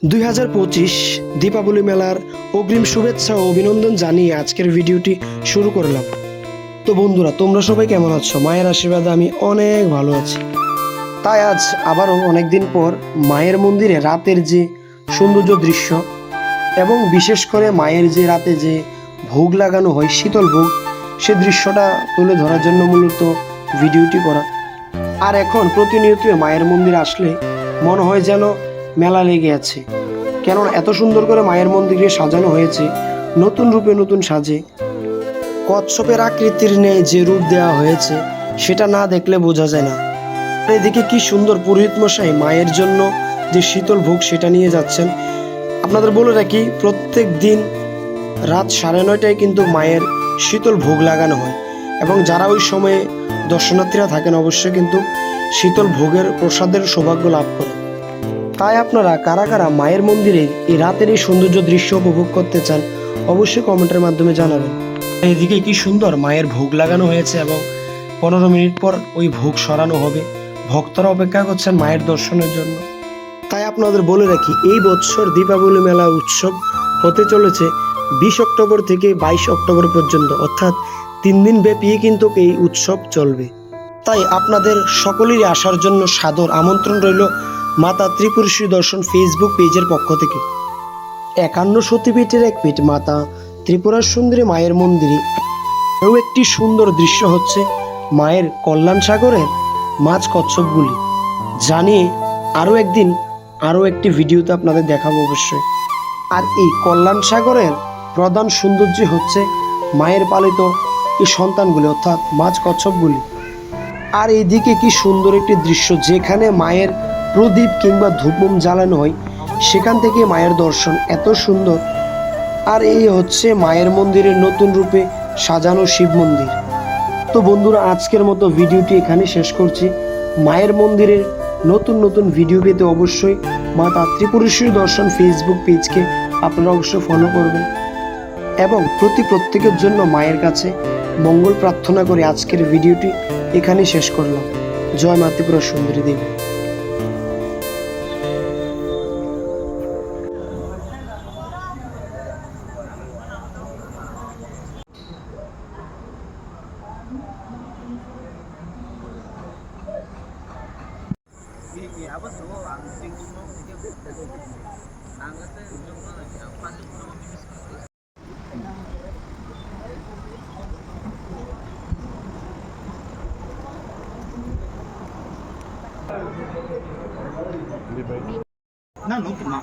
2025 দীপাবলি মেলার অগ্রিম শুভেচ্ছা ও অভিনন্দন জানিয়ে আজকের ভিডিওটি শুরু করলাম। তো বন্ধুরা, তোমরা সবাই কেমন আছো? মায়ের আশীর্বাদে আমি অনেক ভালো আছি। তাই আজ আবারও অনেকদিন পর মায়ের মন্দিরে রাতের যে সৌন্দর্য দৃশ্য এবং বিশেষ করে মায়ের যে রাতে যে ভোগ লাগানো হয়, শীতল ভোগ, সে দৃশ্যটা তুলে ধরার জন্য মূলত ভিডিওটি করা। আর এখন প্রতিনিয়ত মায়ের মন্দিরে আসলে মনে হয় যেন মেলা লেগে আছে, কেননা এত সুন্দর করে মায়ের মন্দিরে সাজানো হয়েছে, নতুন রূপে নতুন সাজে। কচ্ছপের আকৃতির ন্যায় যে রূপ দেওয়া হয়েছে সেটা না দেখলে বোঝা যায় না। এদিকে কি সুন্দর পুরোহিত মশাই মায়ের জন্য যে শীতল ভোগ সেটা নিয়ে যাচ্ছেন। আপনাদের বলে রাখি, প্রত্যেক দিন রাত 9:30টায় কিন্তু মায়ের শীতল ভোগ লাগানো হয় এবং যারা ওই সময়ে দর্শনার্থীরা থাকেন অবশ্যই কিন্তু শীতল ভোগের প্রসাদের সৌভাগ্য লাভ করে। তাই আপনারা কারা কারা মায়ের মন্দিরে এই রাতের এই সৌন্দর্য দৃশ্য উপভোগ করতে চান অবশ্যই কমেন্টের মাধ্যমে জানাবেন। এদিকে কি সুন্দর মায়ের ভোগ লাগানো হয়েছে এবং 15 মিনিট পর ওই ভোগ সরানো হবে। ভক্তরা অপেক্ষা করছেন মায়ের দর্শনের জন্য। তাই আপনাদের বলে রাখি, এই বছর দীপাবলি মেলা উৎসব হতে চলেছে 20 অক্টোবর থেকে 22 অক্টোবর পর্যন্ত, অর্থাৎ 3 দিন ব্যাপী কিন্তু এই উৎসব চলবে। তাই আপনাদের সকলেরই আসার জন্য সাদর আমন্ত্রণ রইল মাতা ত্রিপুরেশ্বরী দর্শন ফেসবুক পেজের পক্ষ থেকে। 51 সতীপীঠের এক পীঠ মাতা ত্রিপুরার সুন্দরী মায়ের মন্দিরে আরও একটি সুন্দর দৃশ্য হচ্ছে মায়ের কল্যাণ সাগরের মাছ কচ্ছপগুলি, জানিয়ে আরও একটি ভিডিওতে আপনাদের দেখাবো অবশ্যই। আর এই কল্যাণ সাগরের প্রধান সৌন্দর্য হচ্ছে মায়ের পালিত এই সন্তানগুলি, অর্থাৎ মাছ কচ্ছপগুলি। আর এইদিকে কি সুন্দর একটি দৃশ্য, যেখানে মায়ের প্রদীপ কিংবা ধূপমোম জ্বালানো হয়, সেখান থেকে মায়ের দর্শন এত সুন্দর। আর এই হচ্ছে মায়ের মন্দিরের নতুন রূপে সাজানো শিব মন্দির। তো বন্ধুরা, আজকের মতো ভিডিওটি এখানে শেষ করছি। মায়ের মন্দিরের নতুন নতুন ভিডিও পেতে অবশ্যই মাতা ত্রিপুরেশ্বরী দর্শন ফেসবুক পেজকে আপনারা অবশ্যই ফলো করবেন এবং প্রত্যেকের জন্য মায়ের কাছে মঙ্গল প্রার্থনা করে আজকের ভিডিওটি এখানে শেষ করলাম। জয় মা ত্রিপুরা সুন্দরী দেবী। না, no, no.